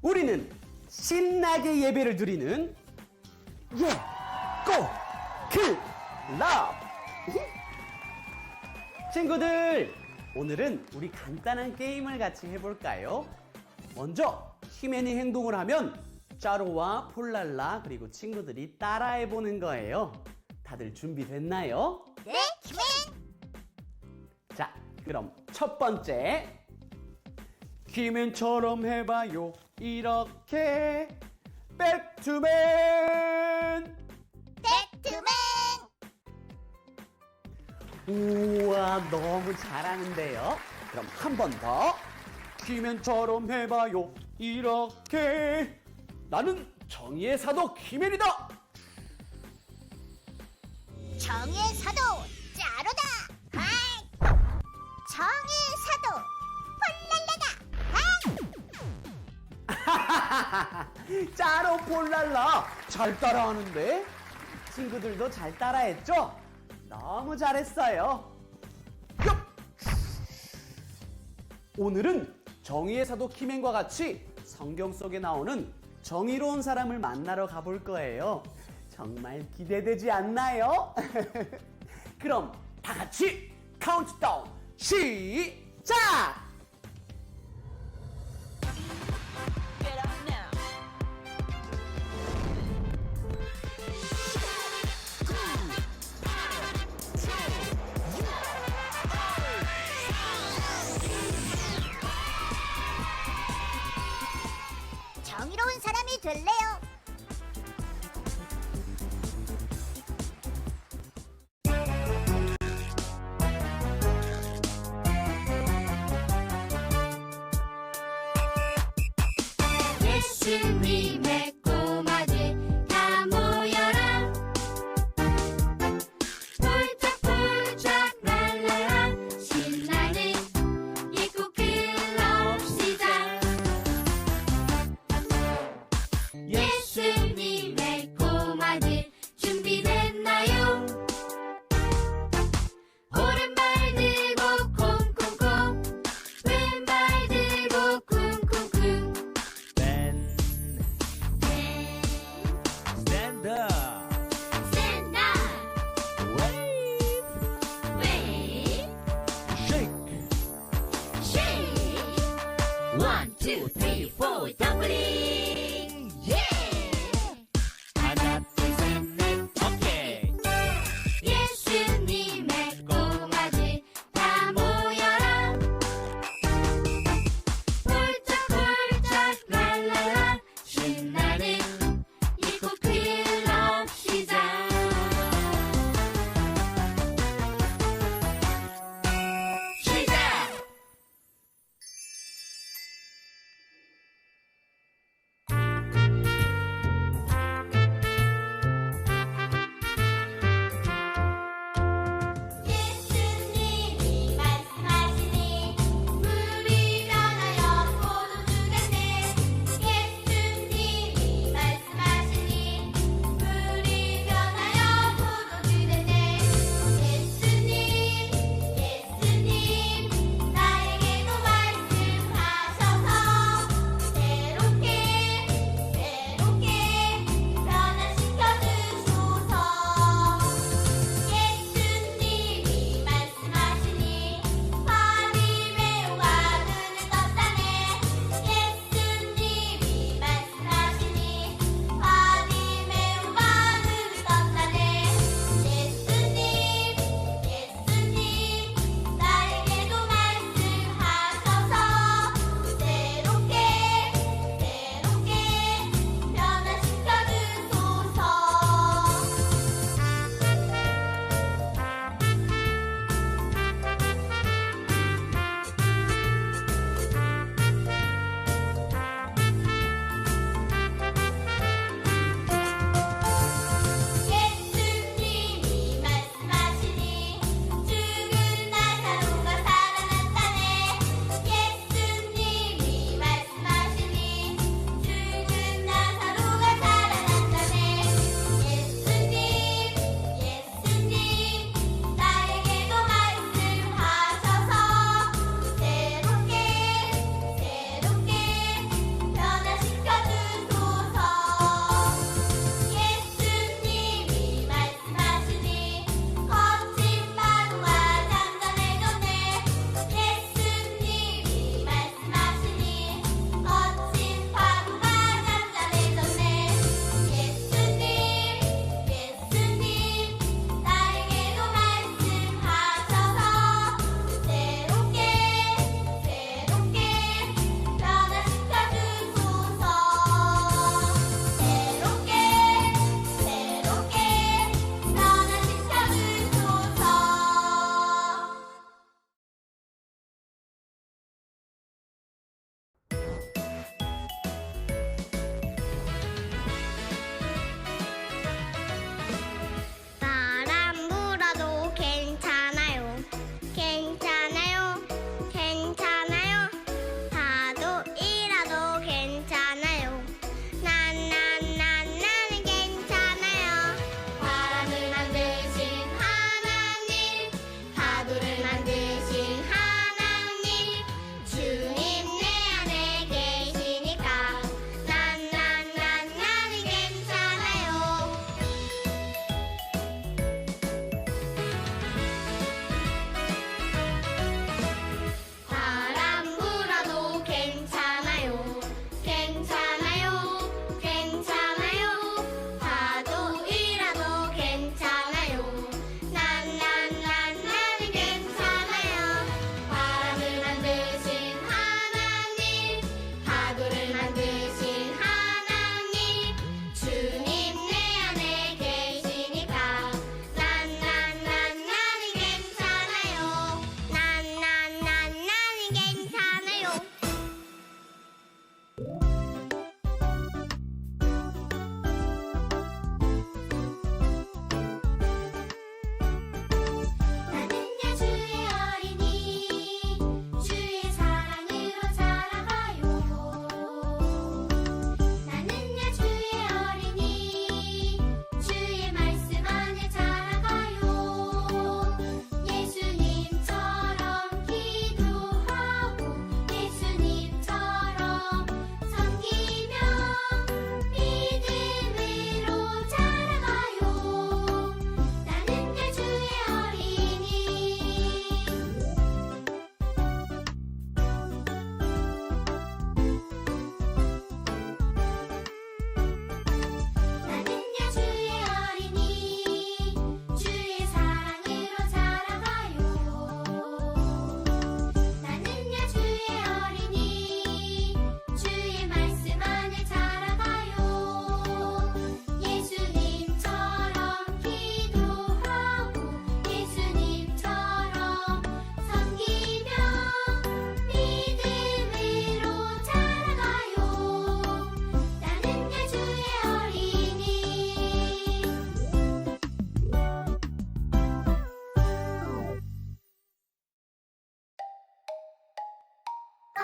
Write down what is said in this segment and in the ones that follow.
우리는 신나게 예배를 드리는 클럽. 친구들, 오늘은 우리 간단한 게임을 같이 해볼까요? 먼저 키맨이 행동을 하면 짜로와 폴랄라 그리고 친구들이 따라해보는 거예요. 다들 준비됐나요? 네, 키맨! 자, 그럼 첫 번째, 키맨처럼 해봐요. 이렇게 배트맨. 배트맨! 우와, 너무 잘하는데요. 그럼 한 번 더. 키맨처럼 해봐요. 이렇게. 나는 정의의 사도 키맨이다. 정의의 사도 짜로다! 하이! 정의의 사도 폴랄라다! 하이! 짜로 폴랄라. 잘 따라하는데? 친구들도 잘 따라했죠? 너무 잘했어요. 뿅! 오늘은 정의의 사도 키맨과 같이 성경 속에 나오는 정의로운 사람을 만나러 가볼 거예요. 정말 기대되지 않나요? 그럼 다 같이 카운트다운 시작! 정의로운 사람이 될래요. 예수님의 꼬마들 다 모여라 폴짝폴짝 랄랄라 신나는 예고 클럽 시작 예수님의 꼬마들 준비됐나요? 오른발 들고 콩콩콩 왼발 들고 쿵쿵쿵 Stand up. Stand up, wave, Shake. shake. 1, 2, 3, 4, 덤블링. Yeah. 하나, 둘, 셋, 넷. 오케이. 예수님의 꼬마들 다 모여라. 폴짝폴짝 랄랄라 신나는 예고 클럽 시작. 시작.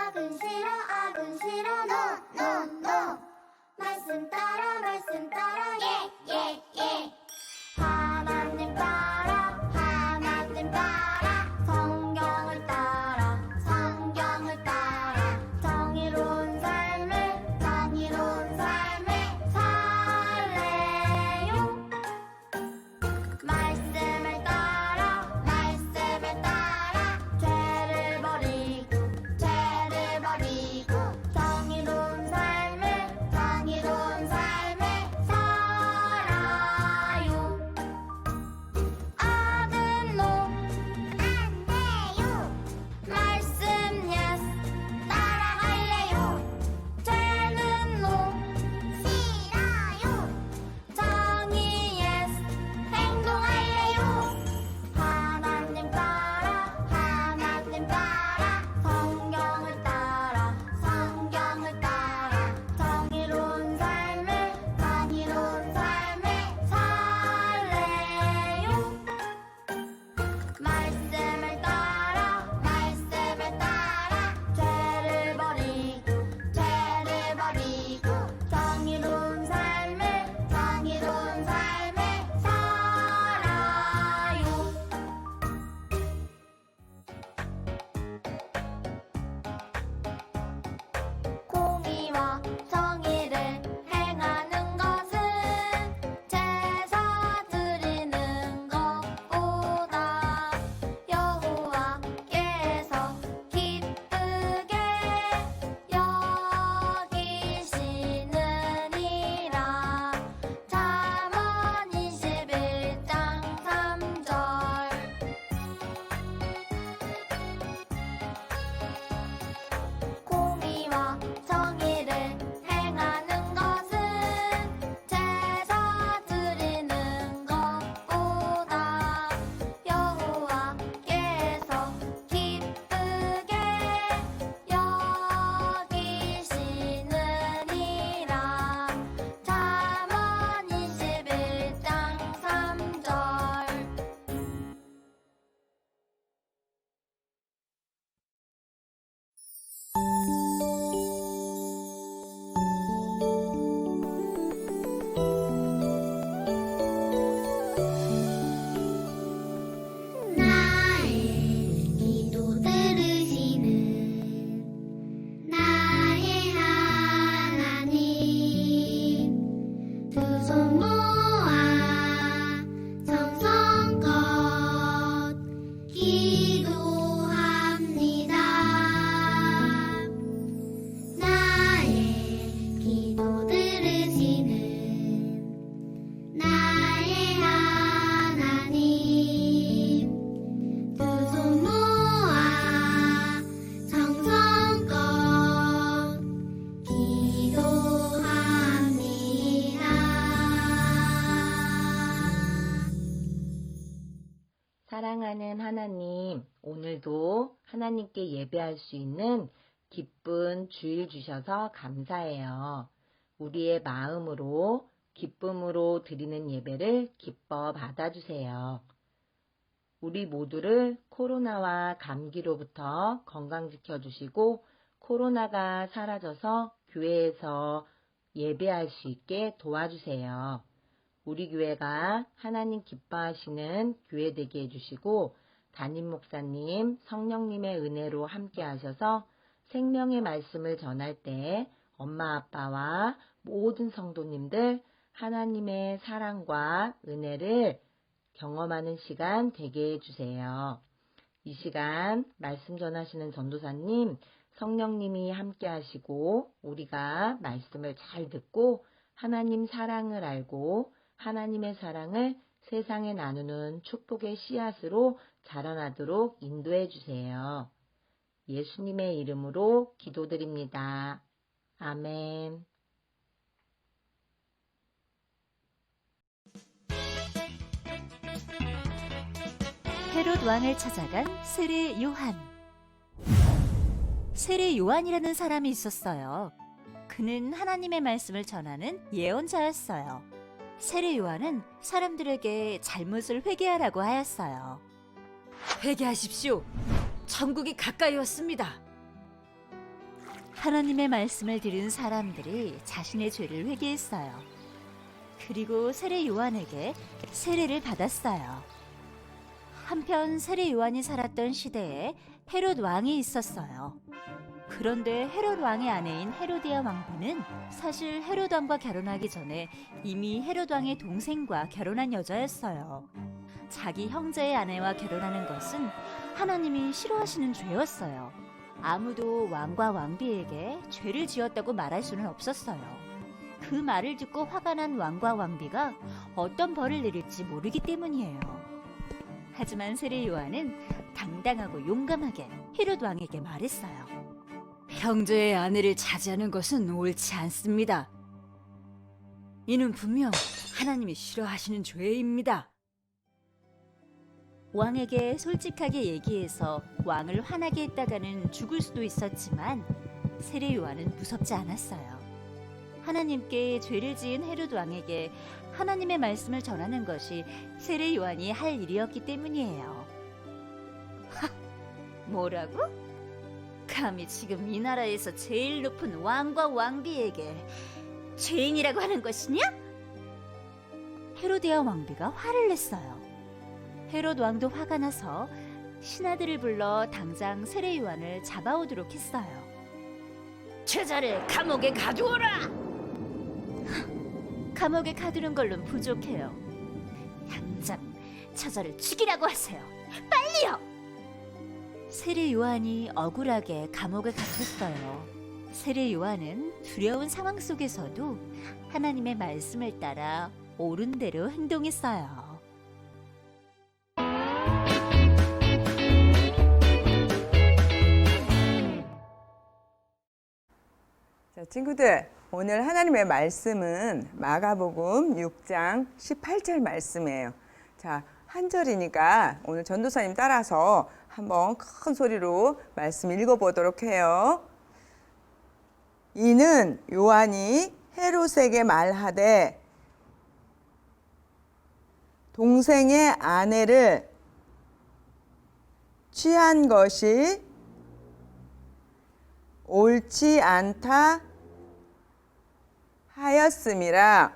악은 싫어 노 말씀 따라 예 하나님 따라 성경을 따라 정의로운 삶을 살래요. 말씀을 따라 죄를 버리고 정의로운 삶을 살아요. 악은 노 안 돼요. 말씀 yes 따라갈래요. 죄는 노 싫어요. 정의 yes 행동할래요. 하나님 따라 성경을 따라 정의로운 삶을 살래요. 말씀을 따라 죄를 버리고 정의로운 삶을 살아요. 공의와 정의를 행하는 것은 제사 드리는 것보다 여호와께서 기쁘게 여기시느니라. 잠언 21장 3절. 공의와 정의를 행하는 것은 제사 드리는 것보다 여호와께서 기쁘게 여기시느니라. 잠언 21장 3절. 나의 기도 들으시는 나의 하나님, 두 손 모아 정성껏 기도합니다. 나의 기도 들으시는 나의 하나님, 두 손 모아 정성껏 기도합니다. 사랑하는 하나님, 오늘도 하나님께 예배할 수 있는 기쁜 주일 주셔서 감사해요. 우리의 마음으로 기쁨으로 드리는 예배를 기뻐 받아주세요. 우리 모두를 코로나와 감기로부터 건강지켜 주시고 코로나가 사라져서 교회에서 예배할 수 있게 도와주세요. 우리 교회가 하나님 기뻐하시는 교회 되게 해주시고 담임 목사님, 성령님의 은혜로 함께 하셔서 생명의 말씀을 전할 때 엄마 아빠와 모든 성도님들 하나님의 사랑과 은혜를 경험하는 시간 되게 해주세요. 이 시간 말씀 전하시는 전도사님, 성령님이 함께 하시고 우리가 말씀을 잘 듣고 하나님 사랑을 알고 하나님의 사랑을 세상에 나누는 축복의 씨앗으로 자라나도록 인도해 주세요. 예수님의 이름으로 기도드립니다. 아멘. 헤롯 왕을 찾아간 세례 요한. 세례 요한이라는 사람이 있었어요. 그는 하나님의 말씀을 전하는 예언자였어요. 세례 요한은 사람들에게 잘못을 회개하라고 하였어요. 회개하십시오. 천국이 가까이 왔습니다. 하나님의 말씀을 들은 사람들이 자신의 죄를 회개했어요. 그리고 세례 요한에게 세례를 받았어요. 한편 세례 요한이 살았던 시대에 헤롯 왕이 있었어요. 그런데 헤롯 왕의 아내인 헤로디아 왕비는 사실 헤롯 왕과 결혼하기 전에 이미 헤롯 왕의 동생과 결혼한 여자였어요. 자기 형제의 아내와 결혼하는 것은 하나님이 싫어하시는 죄였어요. 아무도 왕과 왕비에게 죄를 지었다고 말할 수는 없었어요. 그 말을 듣고 화가 난 왕과 왕비가 어떤 벌을 내릴지 모르기 때문이에요. 하지만 세례 요한은 당당하고 용감하게 헤롯 왕에게 말했어요. 형제의 아내를 차지하는 것은 옳지 않습니다. 이는 분명 하나님이 싫어하시는 죄입니다. 왕에게 솔직하게 얘기해서 왕을 화나게 했다가는 죽을 수도 있었지만 세례 요한은 무섭지 않았어요. 하나님께 죄를 지은 헤롯 왕에게 하나님의 말씀을 전하는 것이 세례 요한이 할 일이었기 때문이에요. 뭐라고? 감히 지금 이 나라에서 제일 높은 왕과 왕비에게 죄인이라고 하는 것이냐? 헤로디아 왕비가 화를 냈어요. 헤롯 왕도 화가 나서 신하들을 불러 당장 세례 요한을 잡아오도록 했어요. 제자를 감옥에 가두어라! 감옥에 가두는 걸로는 부족해요. 당장 저자를 죽이라고 하세요. 빨리요! 세례 요한이 억울하게 감옥에 갇혔어요. 세례 요한은 두려운 상황 속에서도 하나님의 말씀을 따라 옳은 대로 행동했어요. 자, 친구들, 오늘 하나님의 말씀은 마가복음 6장 18절 말씀이에요. 자, 한 절이니까 오늘 전도사님 따라서 한번 큰 소리로 말씀 읽어보도록 해요. 이는 요한이 헤롯에게 말하되 동생의 아내를 취한 것이 옳지 않다 하였음이라.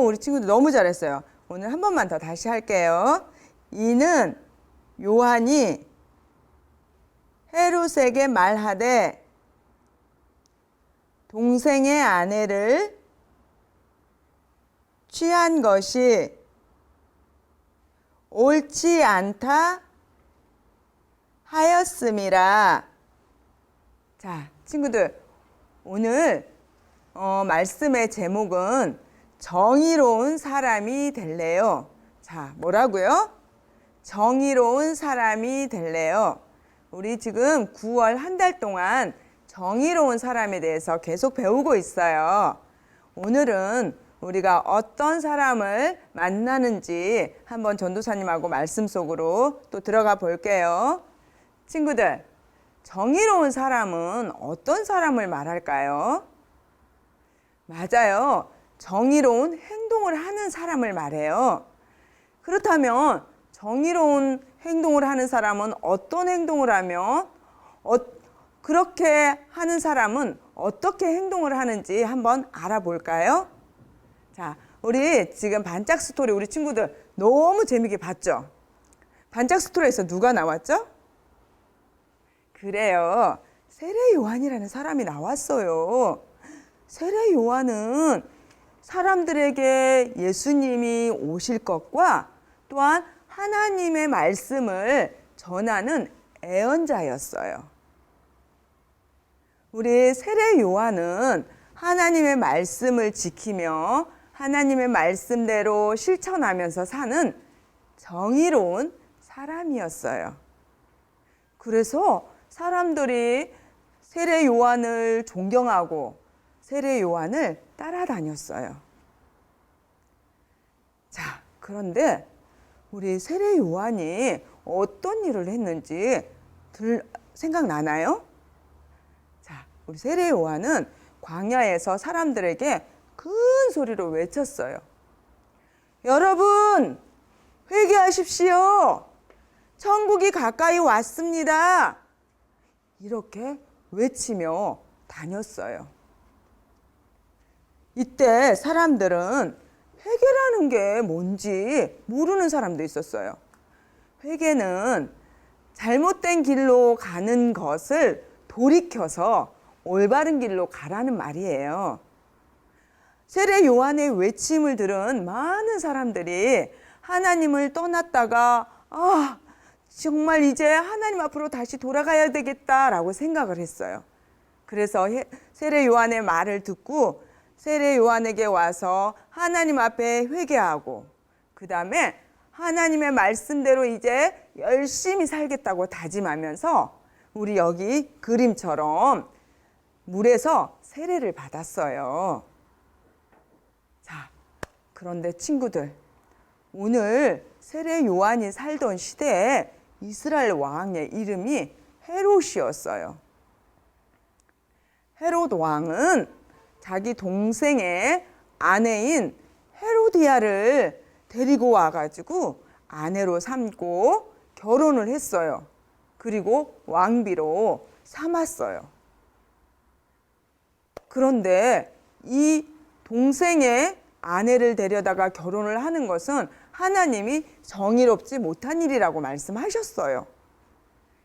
우리 친구들 너무 잘했어요. 오늘 한 번만 더 다시 할게요. 이는 요한이 헤롯에게 말하되 동생의 아내를 취한 것이 옳지 않다 하였음이라. 자, 친구들, 오늘 말씀의 제목은 정의로운 사람이 될래요. 자, 뭐라고요? 정의로운 사람이 될래요. 우리 지금 9월 한 달 동안 정의로운 사람에 대해서 계속 배우고 있어요. 오늘은 우리가 어떤 사람을 만나는지 한번 전도사님하고 말씀 속으로 또 들어가 볼게요. 친구들, 정의로운 사람은 어떤 사람을 말할까요? 맞아요. 정의로운 행동을 하는 사람을 말해요. 그렇다면 정의로운 행동을 하는 사람은 어떤 행동을 하면 그렇게 하는 사람은 어떻게 행동을 하는지 한번 알아볼까요? 자, 우리 지금 반짝 스토리 우리 친구들 너무 재밌게 봤죠? 반짝 스토리에서 누가 나왔죠? 그래요. 세례 요한이라는 사람이 나왔어요. 세례 요한은 사람들에게 예수님이 오실 것과 또한 하나님의 말씀을 전하는 애언자였어요. 우리 세례 요한은 하나님의 말씀을 지키며 하나님의 말씀대로 실천하면서 사는 정의로운 사람이었어요. 그래서 사람들이 세례 요한을 존경하고 세례 요한을 따라다녔어요. 자, 그런데 우리 세례 요한이 어떤 일을 했는지 생각나나요? 자, 우리 세례 요한은 광야에서 사람들에게 큰 소리로 외쳤어요. 여러분, 회개하십시오. 천국이 가까이 왔습니다. 이렇게 외치며 다녔어요. 이때 사람들은 회개라는 게 뭔지 모르는 사람도 있었어요. 회개는 잘못된 길로 가는 것을 돌이켜서 올바른 길로 가라는 말이에요. 세례 요한의 외침을 들은 많은 사람들이 하나님을 떠났다가 정말 이제 하나님 앞으로 다시 돌아가야 되겠다라고 생각을 했어요. 그래서 세례 요한의 말을 듣고 세례 요한에게 와서 하나님 앞에 회개하고 그 다음에 하나님의 말씀대로 이제 열심히 살겠다고 다짐하면서 우리 여기 그림처럼 물에서 세례를 받았어요. 자, 그런데 친구들, 오늘 세례 요한이 살던 시대에 이스라엘 왕의 이름이 헤롯이었어요. 헤롯 왕은 자기 동생의 아내인 헤로디아를 데리고 와가지고 아내로 삼고 결혼을 했어요. 그리고 왕비로 삼았어요. 그런데 이 동생의 아내를 데려다가 결혼을 하는 것은 하나님이 정의롭지 못한 일이라고 말씀하셨어요.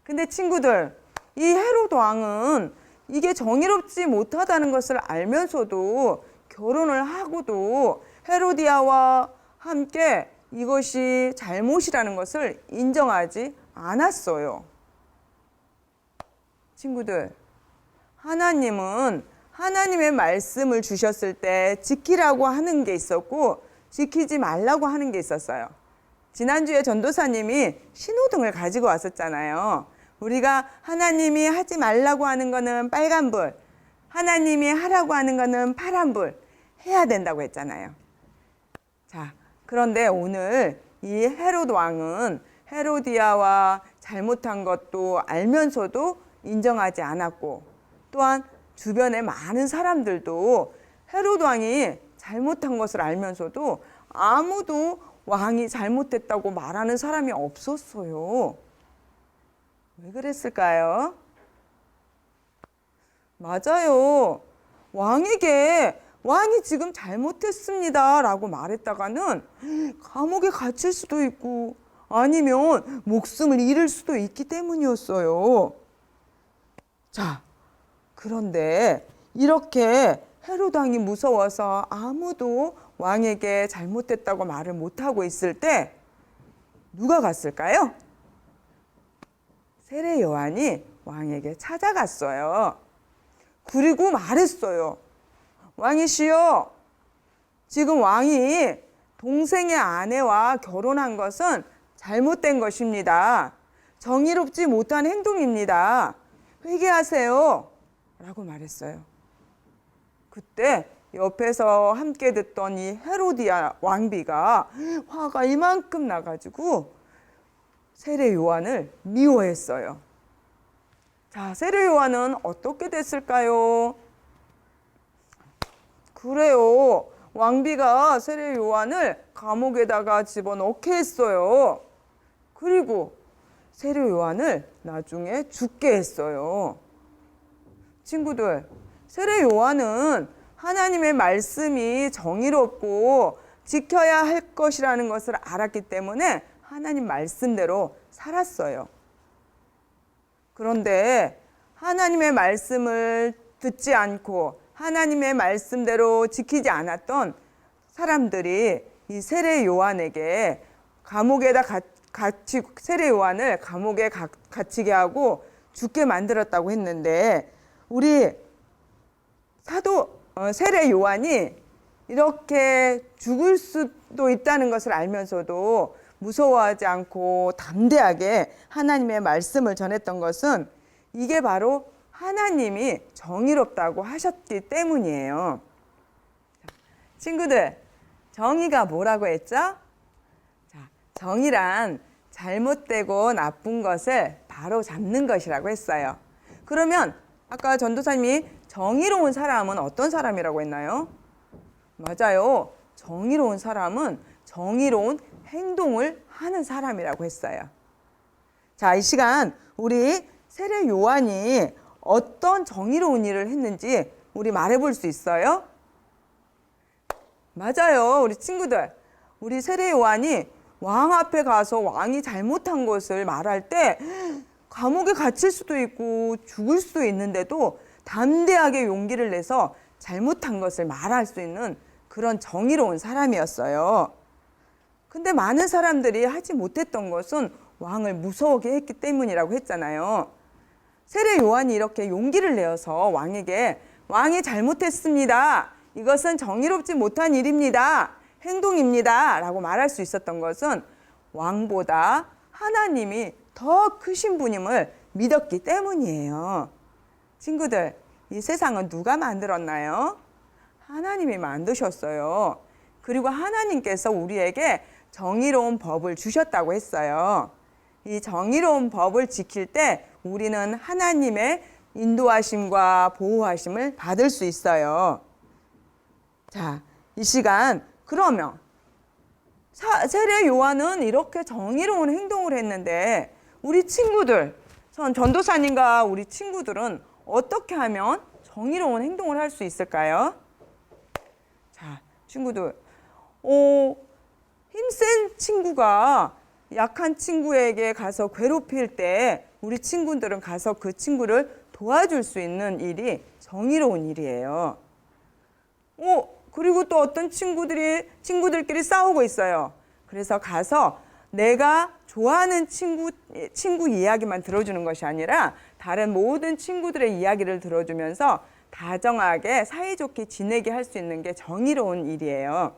근데 친구들, 이 헤롯 왕은 이게 정의롭지 못하다는 것을 알면서도 결혼을 하고도 헤로디아와 함께 이것이 잘못이라는 것을 인정하지 않았어요. 친구들, 하나님은 하나님의 말씀을 주셨을 때 지키라고 하는 게 있었고 지키지 말라고 하는 게 있었어요. 지난주에 전도사님이 신호등을 가지고 왔었잖아요. 우리가 하나님이 하지 말라고 하는 거는 빨간불, 하나님이 하라고 하는 거는 파란불 해야 된다고 했잖아요. 자, 그런데 오늘 이 헤롯 왕은 헤로디아와 잘못한 것도 알면서도 인정하지 않았고 또한 주변의 많은 사람들도 헤롯 왕이 잘못한 것을 알면서도 아무도 왕이 잘못했다고 말하는 사람이 없었어요. 왜 그랬을까요? 맞아요. 왕에게 왕이 지금 잘못했습니다 라고 말했다가는 감옥에 갇힐 수도 있고 아니면 목숨을 잃을 수도 있기 때문이었어요. 자, 그런데 이렇게 헤롯 왕이 무서워서 아무도 왕에게 잘못됐다고 말을 못하고 있을 때 누가 갔을까요? 세례 요한이 왕에게 찾아갔어요. 그리고 말했어요. 왕이시여, 지금 왕이 동생의 아내와 결혼한 것은 잘못된 것입니다. 정의롭지 못한 행동입니다. 회개하세요. 라고 말했어요. 그때 옆에서 함께 듣던 이 헤로디아 왕비가 화가 이만큼 나가지고 세례 요한을 미워했어요. 자, 세례 요한은 어떻게 됐을까요? 그래요. 왕비가 세례 요한을 감옥에다가 집어넣게 했어요. 그리고 세례 요한을 나중에 죽게 했어요. 친구들, 세례 요한은 하나님의 말씀이 정의롭고 지켜야 할 것이라는 것을 알았기 때문에 하나님 말씀대로 살았어요. 그런데 하나님의 말씀을 듣지 않고 하나님의 말씀대로 지키지 않았던 사람들이 이 세례 요한에게 감옥에다 세례 요한을 감옥에 갇히게 하고 죽게 만들었다고 했는데 우리 세례 요한이 이렇게 죽을 수도 있다는 것을 알면서도 무서워하지 않고 담대하게 하나님의 말씀을 전했던 것은 이게 바로 하나님이 정의롭다고 하셨기 때문이에요. 친구들, 정의가 뭐라고 했죠? 자, 정의란 잘못되고 나쁜 것을 바로 잡는 것이라고 했어요. 그러면 아까 전도사님이 정의로운 사람은 어떤 사람이라고 했나요? 맞아요. 정의로운 사람은 정의로운 행동을 하는 사람이라고 했어요. 자, 이 시간 우리 세례 요한이 어떤 정의로운 일을 했는지 우리 말해볼 수 있어요? 맞아요. 우리 친구들. 우리 세례 요한이 왕 앞에 가서 왕이 잘못한 것을 말할 때 감옥에 갇힐 수도 있고 죽을 수도 있는데도 담대하게 용기를 내서 잘못한 것을 말할 수 있는 그런 정의로운 사람이었어요. 근데 많은 사람들이 하지 못했던 것은 왕을 무서워하게 했기 때문이라고 했잖아요. 세례 요한이 이렇게 용기를 내어서 왕에게 왕이 잘못했습니다. 이것은 정의롭지 못한 일입니다. 행동입니다. 라고 말할 수 있었던 것은 왕보다 하나님이 더 크신 분임을 믿었기 때문이에요. 친구들, 이 세상은 누가 만들었나요? 하나님이 만드셨어요. 그리고 하나님께서 우리에게 정의로운 법을 주셨다고 했어요. 이 정의로운 법을 지킬 때 우리는 하나님의 인도하심과 보호하심을 받을 수 있어요. 자, 이 시간 그러면 세례 요한은 이렇게 정의로운 행동을 했는데 우리 친구들, 전도사님과 우리 친구들은 어떻게 하면 정의로운 행동을 할 수 있을까요? 자, 친구들, 힘센 친구가 약한 친구에게 가서 괴롭힐 때 우리 친구들은 가서 그 친구를 도와줄 수 있는 일이 정의로운 일이에요. 그리고 또 어떤 친구들끼리 싸우고 있어요. 그래서 가서 내가 좋아하는 친구 이야기만 들어주는 것이 아니라 다른 모든 친구들의 이야기를 들어주면서 다정하게 사이좋게 지내게 할 수 있는 게 정의로운 일이에요.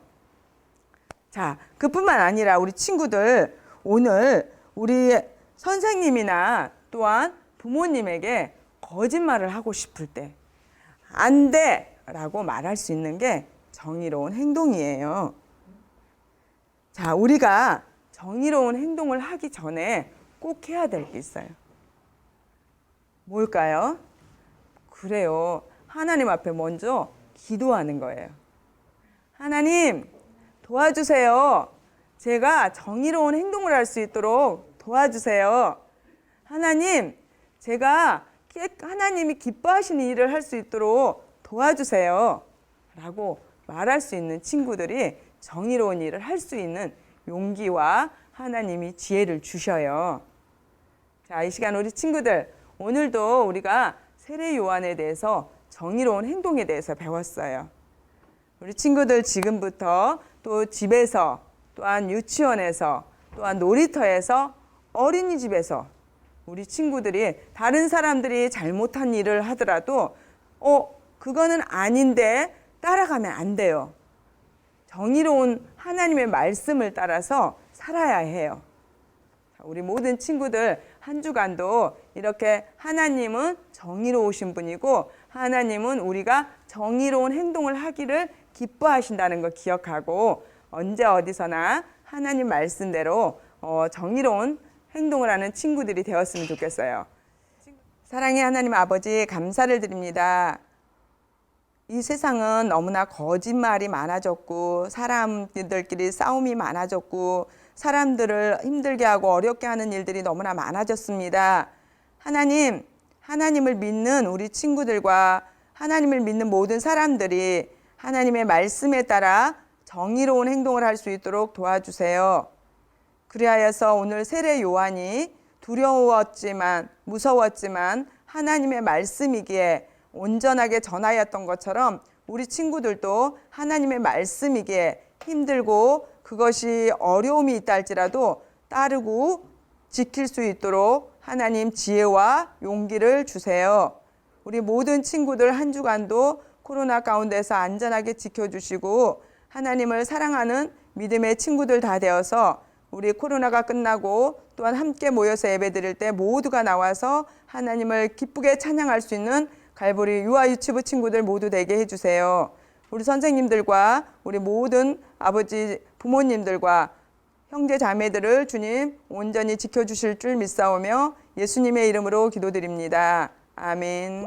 자, 그뿐만 아니라 우리 친구들 오늘 우리 선생님이나 또한 부모님에게 거짓말을 하고 싶을 때 안 돼! 라고 말할 수 있는 게 정의로운 행동이에요. 자, 우리가 정의로운 행동을 하기 전에 꼭 해야 될 게 있어요. 뭘까요? 그래요. 하나님 앞에 먼저 기도하는 거예요. 하나님, 도와주세요. 제가 정의로운 행동을 할 수 있도록 도와주세요. 하나님, 제가 하나님이 기뻐하시는 일을 할 수 있도록 도와주세요. 라고 말할 수 있는 친구들이 정의로운 일을 할 수 있는 용기와 하나님이 지혜를 주셔요. 자, 이 시간 우리 친구들, 오늘도 우리가 세례 요한에 대해서 정의로운 행동에 대해서 배웠어요. 우리 친구들 지금부터 또 집에서 또한 유치원에서 또한 놀이터에서 어린이집에서 우리 친구들이 다른 사람들이 잘못한 일을 하더라도 그거는 아닌데 따라가면 안 돼요. 정의로운 하나님의 말씀을 따라서 살아야 해요. 우리 모든 친구들 한 주간도 이렇게 하나님은 정의로우신 분이고 하나님은 우리가 정의로운 행동을 하기를 기뻐하신다는 걸 기억하고 언제 어디서나 하나님 말씀대로 정의로운 행동을 하는 친구들이 되었으면 좋겠어요. 사랑의 하나님 아버지, 감사를 드립니다. 이 세상은 너무나 거짓말이 많아졌고 사람들끼리 싸움이 많아졌고 사람들을 힘들게 하고 어렵게 하는 일들이 너무나 많아졌습니다. 하나님, 하나님을 믿는 우리 친구들과 하나님을 믿는 모든 사람들이 하나님의 말씀에 따라 정의로운 행동을 할 수 있도록 도와주세요. 그리하여서 오늘 세례 요한이 두려웠지만 무서웠지만 하나님의 말씀이기에 온전하게 전하였던 것처럼 우리 친구들도 하나님의 말씀이기에 힘들고 그것이 어려움이 있다 할지라도 따르고 지킬 수 있도록 하나님 지혜와 용기를 주세요. 우리 모든 친구들 한 주간도 코로나 가운데서 안전하게 지켜주시고 하나님을 사랑하는 믿음의 친구들 다 되어서 우리 코로나가 끝나고 또한 함께 모여서 예배드릴 때 모두가 나와서 하나님을 기쁘게 찬양할 수 있는 갈보리 유아유치부 친구들 모두 되게 해주세요. 우리 선생님들과 우리 모든 아버지 부모님들과 형제 자매들을 주님 온전히 지켜주실 줄 믿사오며 예수님의 이름으로 기도드립니다. 아멘.